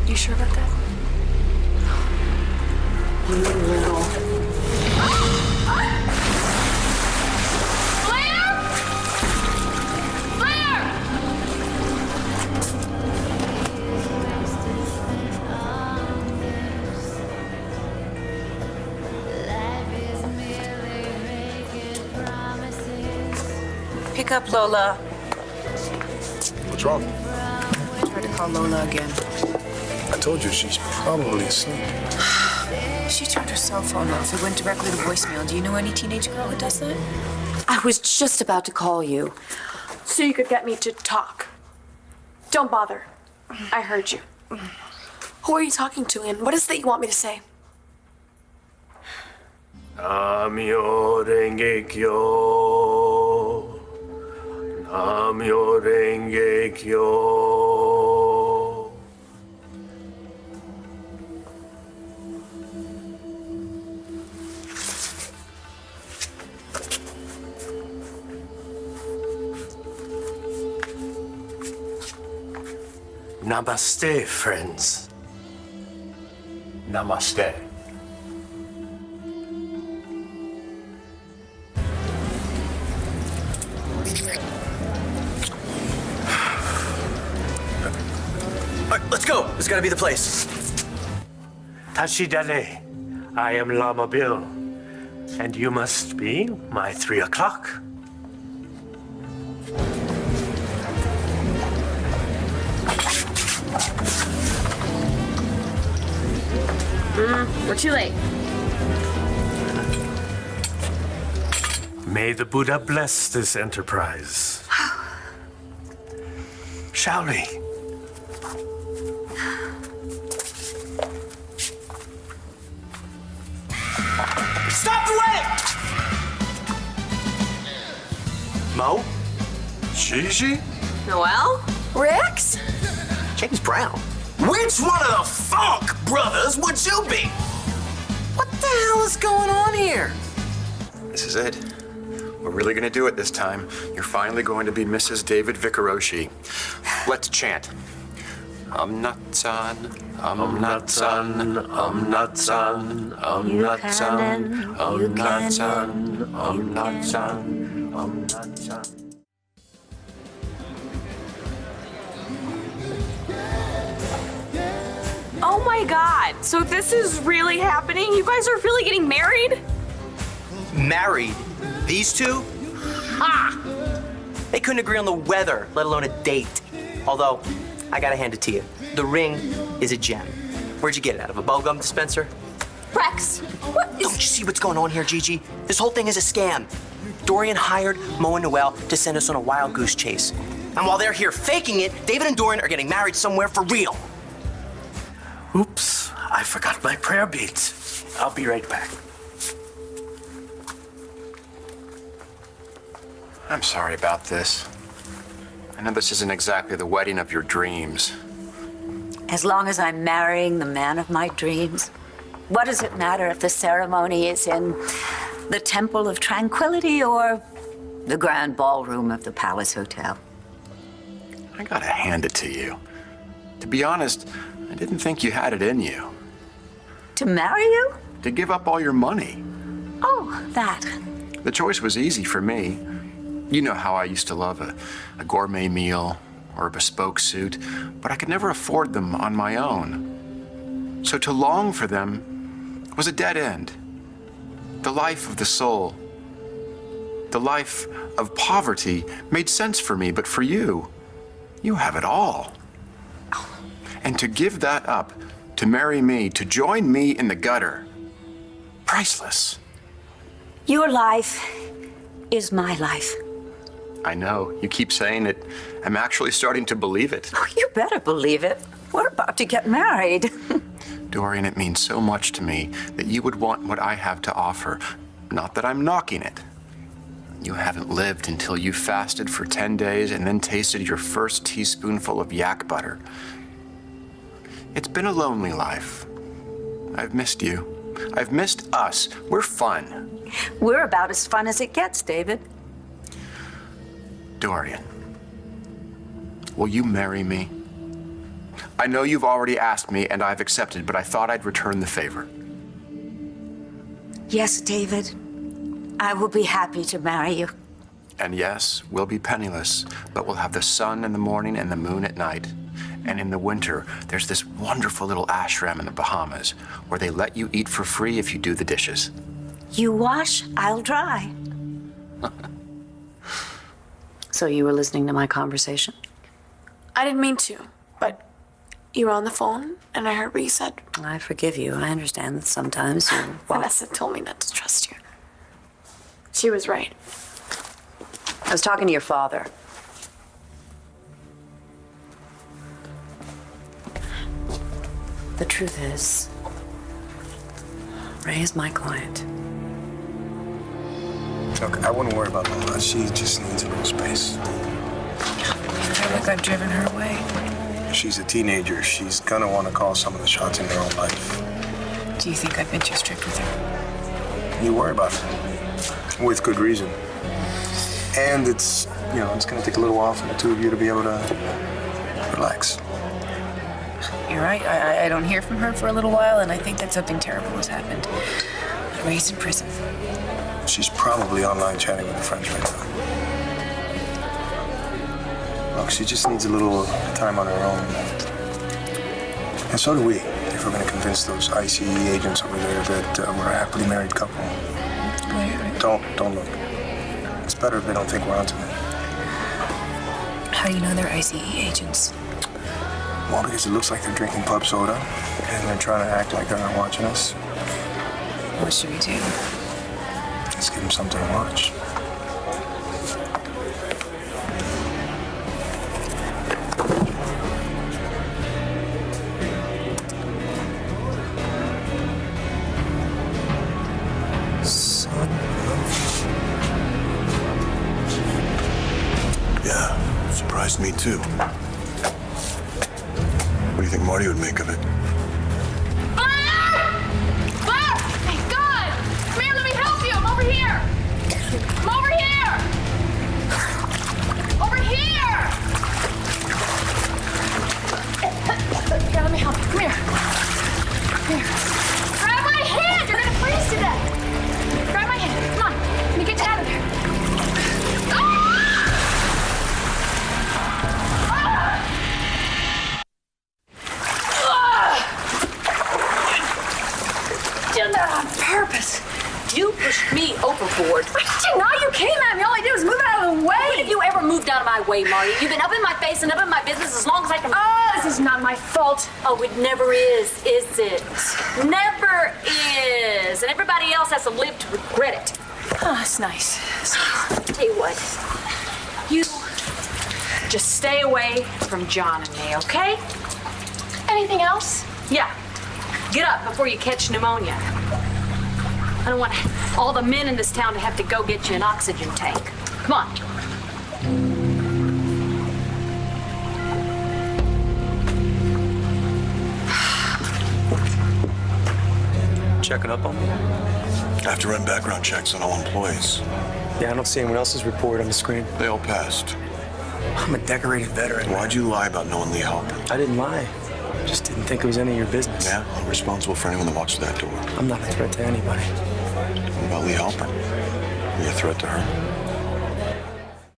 You sure about that? You little... Blair! Blair! Pick up Lola. What's wrong? I tried to call Lola again. I told you she's probably asleep. She turned her cell phone off. It went directly to voicemail. Do you know any teenage girl who does that? I was just about to call you. So you could get me to talk. Don't bother. I heard you. Who are you talking to, and what is it that you want me to say? Namyo Renge Kyo. Namyo Renge Kyo. Namaste, friends. Namaste. All right, let's go. This is gotta be the place. Tashidale, I am Lama Bill, and you must be my 3 o'clock. We're too late. May the Buddha bless this enterprise. Shall we? Stop the wedding! Mo? Gigi? Noelle? Rex? James Brown. Which one of the Funk brothers would you be? What the hell is going on here? This is it. We're really gonna do it this time. You're finally going to be Mrs. David Vicaroshi. Let's chant. Nutson, nutson, nutson, nutson, nutson, nutson, nutson. Oh my God. So this is really happening? You guys are really getting married? Married? These two? Ha! They couldn't agree on the weather, let alone a date. Although, I gotta hand it to you. The ring is a gem. Where'd you get it? Out of a bubblegum dispenser? Rex, what is... Don't you see what's going on here, Gigi? This whole thing is a scam. Dorian hired Mo and Noelle to send us on a wild goose chase. And while they're here faking it, David and Dorian are getting married somewhere for real. Oops, I forgot my prayer beads. I'll be right back. I'm sorry about this. I know this isn't exactly the wedding of your dreams. As long as I'm marrying the man of my dreams, what does it matter if the ceremony is in the Temple of Tranquility or the grand ballroom of the Palace Hotel? I gotta hand it to you. To be honest, I didn't think you had it in you. To marry you? To give up all your money. Oh, that. The choice was easy for me. You know how I used to love a gourmet meal or a bespoke suit, but I could never afford them on my own. So to long for them was a dead end. The life of the soul, the life of poverty made sense for me, but for you, you have it all. And to give that up, to marry me, to join me in the gutter, priceless. Your life is my life. I know, you keep saying it. I'm actually starting to believe it. Oh, you better believe it. We're about to get married. Dorian, it means so much to me that you would want what I have to offer. Not that I'm knocking it. You haven't lived until you fasted for 10 days and then tasted your first teaspoonful of yak butter. It's been a lonely life. I've missed you. I've missed us. We're fun. We're about as fun as it gets, David. Dorian, will you marry me? I know you've already asked me, and I've accepted, but I thought I'd return the favor. Yes, David. I will be happy to marry you. And yes, we'll be penniless, but we'll have the sun in the morning and the moon at night. And in the winter, there's this wonderful little ashram in the Bahamas where they let you eat for free if you do the dishes. You wash, I'll dry. So you were listening to my conversation? I didn't mean to, but you were on the phone, and I heard what you said. I forgive you. I understand that sometimes you... Vanessa told me not to trust you. She was right. I was talking to your father. The truth is, Ray is my client. Look, I wouldn't worry about Lola. She just needs a little space. I feel like I've driven her away. She's a teenager. She's gonna want to call some of the shots in her own life. Do you think I've been too strict with her? You worry about her. With good reason. And it's gonna take a little while for the two of you to be able to relax. You're right. I don't hear from her for a little while, and I think that something terrible has happened. Ray's in prison. She's probably online chatting with her friends right now. Look, she just needs a little time on her own. And so do we, if we're gonna convince those ICE agents over there that we're a happily married couple. Wait. Don't look. It's better if they don't think we're onto it. How do you know they're ICE agents? Well, because it looks like they're drinking pub soda, and they're trying to act like they're not watching us. What should we do? Let's give them something to watch. Son of... Yeah, surprised me too. What do you think Marty would make of it? Blair! Blair! Thank God! Come here, let me help you. I'm over here. I'm over here. Over here! Here, let me help you. Come here. Come here. Grab my hand! You're gonna freeze to death. Grab my hand. Come on. Let me get you out of there. On purpose. You pushed me overboard. I did not. You came at me. All I did was move out of the way. When have you ever moved out of my way, Marty? You've been up in my face and up in my business as long as I can... This is not my fault. Oh, it never is it? Never is. And everybody else has to live to regret it. Oh, it's nice. Tell you what, you Just stay away from John and me, okay? Anything else? Yeah. Get up before you catch pneumonia. I don't want all the men in this town to have to go get you an oxygen tank. Come on. Checking up on me? I have to run background checks on all employees. Yeah, I don't see anyone else's report on the screen. They all passed. I'm a decorated veteran. Why'd you lie about knowing Lee Halpern? I didn't lie. Just didn't think it was any of your business. Yeah, I'm responsible for anyone that walks through that door. I'm not a threat to anybody. What about Lee Halpern? Are you a threat to her?